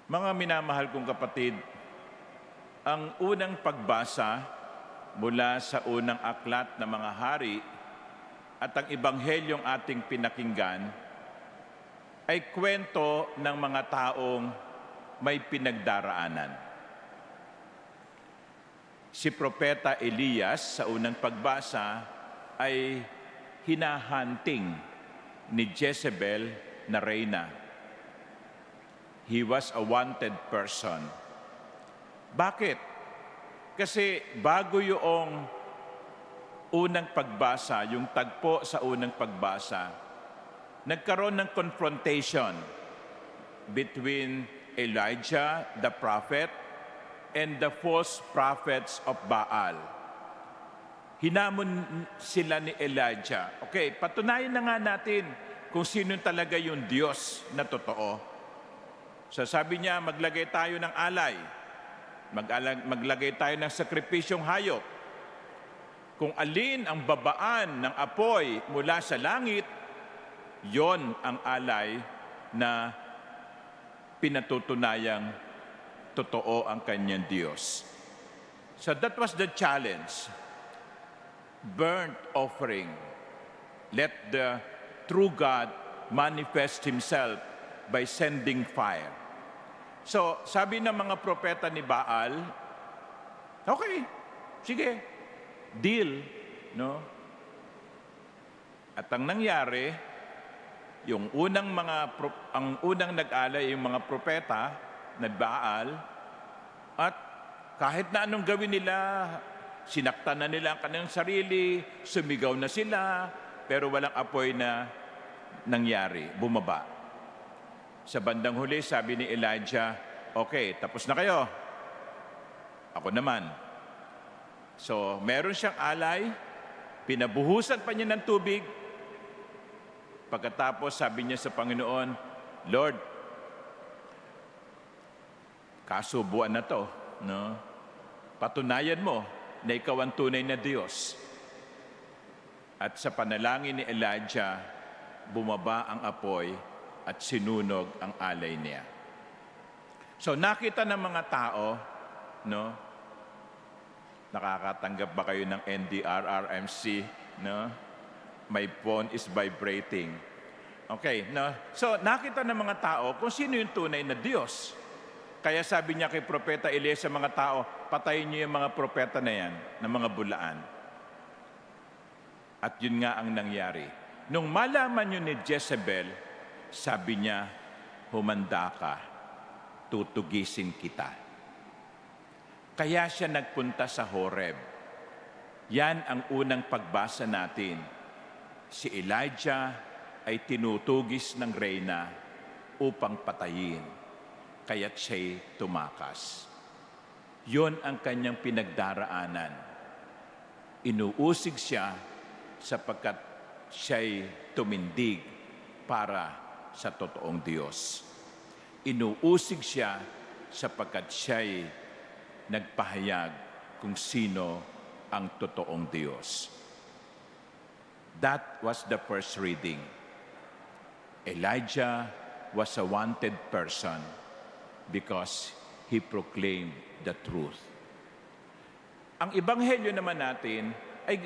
Mga minamahal kong kapatid, ang unang pagbasa mula sa unang aklat ng mga hari at ang ebanghelyong ating pinakinggan ay kwento ng mga taong may pinagdaraanan. Si Propeta Elias sa unang pagbasa ay hinahunting ni Jezebel na reyna. He was a wanted person. Bakit? Kasi bago yung unang pagbasa, yung tagpo sa unang pagbasa, nagkaroon ng confrontation between Elijah, the prophet, and the false prophets of Baal. Hinamon sila ni Elijah. Okay, patunayan na nga natin kung sino talaga yung Diyos na totoo. So sabi niya, maglagay tayo ng alay. Maglagay tayo ng sakripisyong hayop. Kung alin ang babaan ng apoy mula sa langit, yon ang alay na pinatutunayang totoo ang kanyang Diyos. So that was the challenge. Burnt offering. Let the true God manifest Himself by sending fire. So, sabi ng mga propeta ni Baal, okay, sige, deal, no? At ang nangyari, yung ang unang nag-alay yung mga propeta na Baal, at kahit na anong gawin nila, sinaktan na nila ang kanilang sarili, sumigaw na sila, pero walang apoy na nangyari, bumaba. Sa bandang huli, sabi ni Elijah, okay, tapos na kayo. Ako naman. So, meron siyang alay, pinabuhusan pa niya ng tubig. Pagkatapos, sabi niya sa Panginoon, Lord, kasubuan na to, no? Patunayan mo na ikaw ang tunay na Diyos. At sa panalangin ni Elijah, bumaba ang apoy at sinunog ang alay niya. So nakita ng mga tao, no? Nakakatanggap ba kayo ng NDRRMC, no? My phone is vibrating. Okay, no? So nakita ng mga tao kung sino yung tunay na Diyos. Kaya sabi niya kay Propeta Elias sa mga tao, patayin niyo yung mga propeta na yan, ng mga bulaan. At yun nga ang nangyari. Nung malaman yun ni Jezebel, sabi niya, humanda ka, tutugisin kita. Kaya siya nagpunta sa Horeb. Yan ang unang pagbasa natin. Si Elijah ay tinutugis ng reyna upang patayin. Kaya't siya'y tumakas. Yon ang kanyang pinagdaraanan. Inuusig siya sapagkat siya'y tumindig para sa totoong Diyos. Inuusig siya sapagkat siya'y nagpahayag kung sino ang totoong Diyos. That was the first reading. Elijah was a wanted person because he proclaimed the truth. Ang ebanghelyo naman natin ay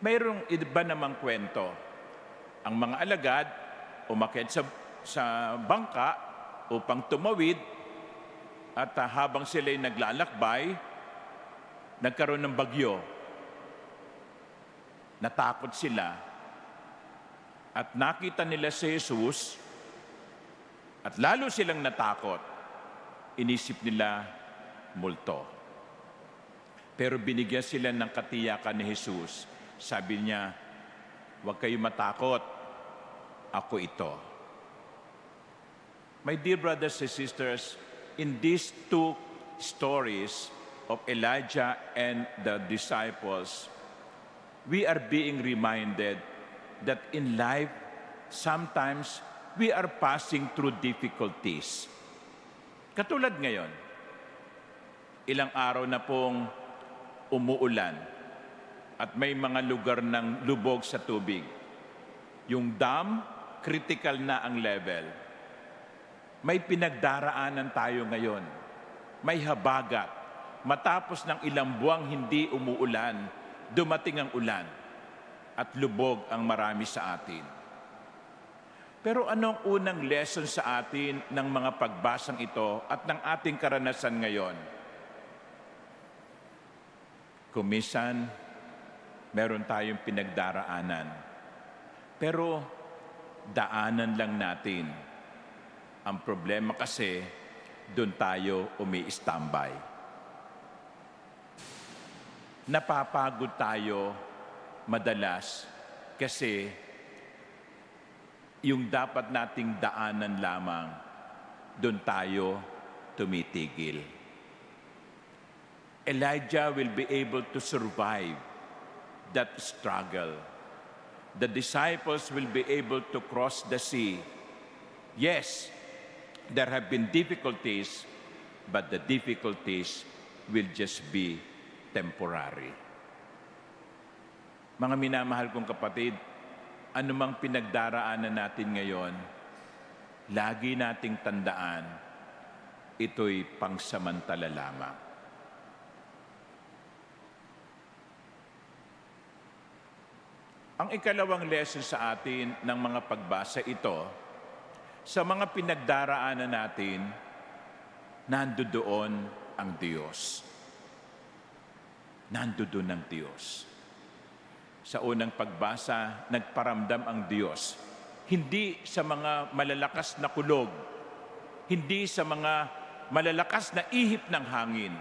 mayroong iba namang kwento. Ang mga alagad umakyat sa bangka upang tumawid at habang sila'y naglalakbay, nagkaroon ng bagyo. Natakot sila at nakita nila si Jesus at lalo silang natakot. Inisip nila multo. Pero binigyan sila ng katiyakan ni Jesus. Sabi niya, huwag kayong matakot. Ako ito. My dear brothers and sisters, in these two stories of Elijah and the disciples, we are being reminded that in life, sometimes we are passing through difficulties. Katulad ngayon, ilang araw na pong umuulan at may mga lugar ng lubog sa tubig. Yung dam, critical na ang level. may pinagdaraanan tayo ngayon. May habagat. Matapos ng ilang buwang hindi umuulan, dumating ang ulan at lubog ang marami sa atin. Pero anong unang lesson sa atin ng mga pagbasang ito at ng ating karanasan ngayon? Kung minsan, meron tayong pinagdaraanan. Pero daanan lang natin. Ang problema kasi, doon tayo umi-standby. Napapagod tayo madalas kasi yung dapat nating daanan lamang, doon tayo tumitigil. Elijah will be able to survive that struggle. The disciples will be able to cross the sea. Yes, there have been difficulties, but the difficulties will just be temporary. Mga minamahal kong kapatid, anumang pinagdaraanan natin ngayon, lagi nating tandaan, ito'y pangsamantala lamang. Ang ikalawang lesson sa atin ng mga pagbasa ito, sa mga pinagdaraanan natin, nandoon ang Diyos. Nandoon ang Diyos. Sa unang pagbasa, nagparamdam ang Diyos. Hindi sa mga malalakas na kulog, hindi sa mga malalakas na ihip ng hangin,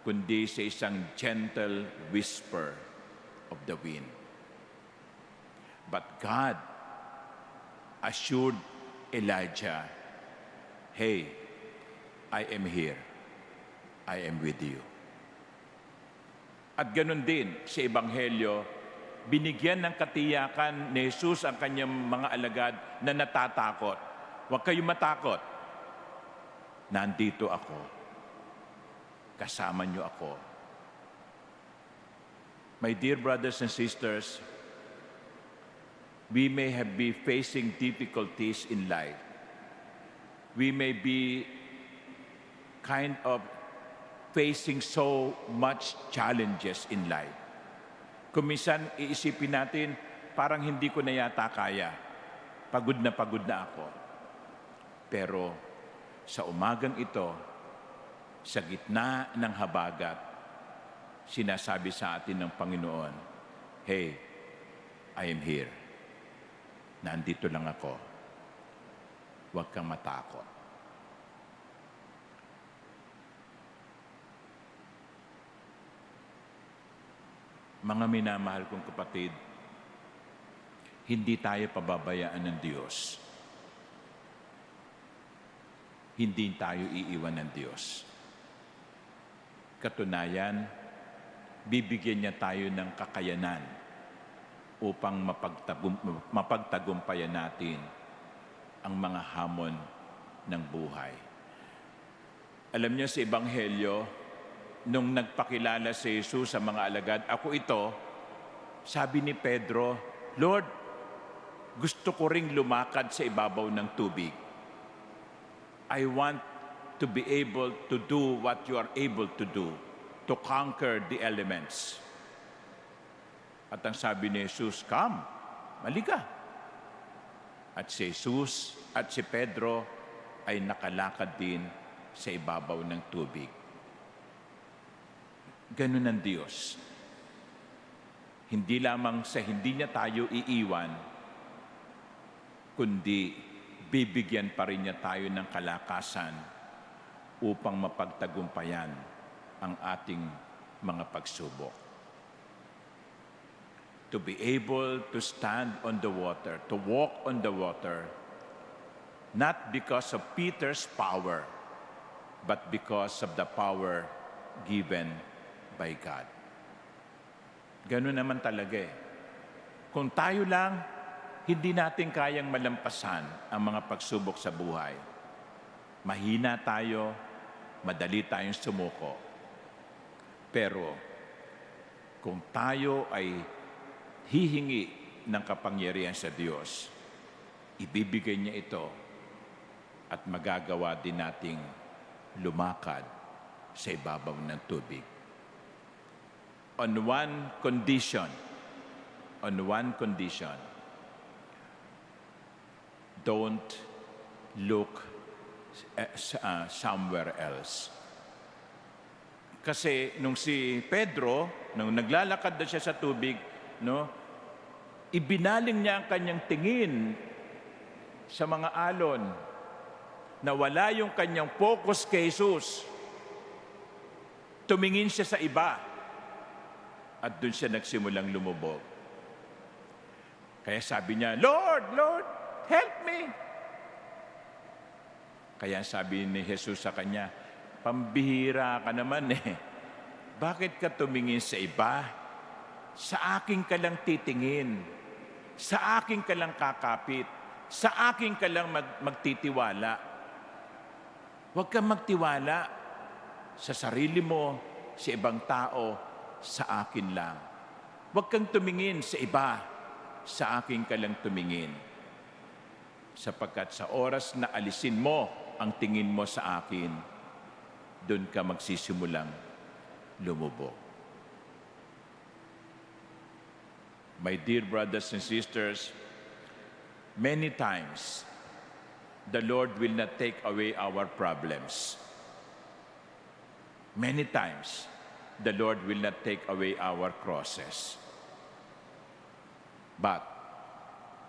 kundi sa isang gentle whisper of the wind. But God assured Elijah, "Hey, I am here. I am with you." At ganun din sa Ebanghelyo, binigyan ng katiyakan ni Jesus ang kanyang mga alagad na natatakot. Huwag kayong matakot. Nandito ako. Kasama niyo ako. My dear brothers and sisters, we may be facing difficulties in life. We may be kind of facing so much challenges in life. Kung minsan iisipin natin, parang hindi ko na yata kaya. Pagod na ako. Pero sa umagang ito, sa gitna ng habagat, sinasabi sa atin ng Panginoon, "Hey, I am here. Nandito lang ako. Huwag kang matakot." Mga minamahal kong kapatid, hindi tayo pababayaan ng Diyos. Hindi tayo iiwan ng Diyos. Katunayan, bibigyan niya tayo ng kakayanan upang mapagtagumpayan natin ang mga hamon ng buhay. Alam niyo sa Ebanghelyo, nung nagpakilala si Jesus sa mga alagad, "Ako ito," sabi ni Pedro, "Lord, gusto ko ring lumakad sa ibabaw ng tubig. I want to be able to do what you are able to do, to conquer the elements." At ang sabi ni Jesus, "Come, malika." At si Jesus at si Pedro ay nakalakad din sa ibabaw ng tubig. Ganun ang Diyos. Hindi lamang sa hindi niya tayo iiwan, kundi bibigyan pa rin niya tayo ng kalakasan upang mapagtagumpayan ang ating mga pagsubok. To be able to stand on the water, to walk on the water, not because of Peter's power, but because of the power given by God. Ganun naman talaga eh. Kung tayo lang, hindi natin kayang malampasan ang mga pagsubok sa buhay. Mahina tayo, madali tayong sumuko. Pero kung tayo ay hihingi ng kapangyarihan sa Diyos, ibibigay niya ito at magagawa din nating lumakad sa ibabaw ng tubig. On one condition, don't look somewhere else. Kasi nung si Pedro, nung naglalakad na siya sa tubig, no, ibinaling niya ang kanyang tingin sa mga alon, na wala yung kanyang focus kay Jesus. Tumingin siya sa iba, at doon siya nagsimulang lumubog. Kaya sabi niya, Lord, Lord, help me! Kaya sabi ni Jesus sa kanya, pambihira ka naman eh. Bakit ka tumingin sa iba? Sa akin ka lang titingin. Sa akin ka lang kakapit. Sa akin ka lang magtitiwala. Huwag kang magtiwala sa sarili mo, sa ibang tao, sa akin lang. Huwag kang tumingin sa iba, sa akin ka lang tumingin. Sapagkat sa oras na alisin mo ang tingin mo sa akin, doon ka magsisimulang lumubog. My dear brothers and sisters, many times, the Lord will not take away our problems. Many times, the Lord will not take away our crosses. But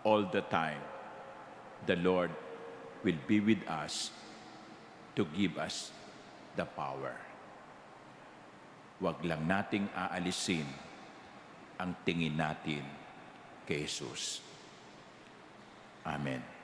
all the time, the Lord will be with us to give us the power. Huwag lang nating aalisin ang tingin natin kay Jesus. Amen.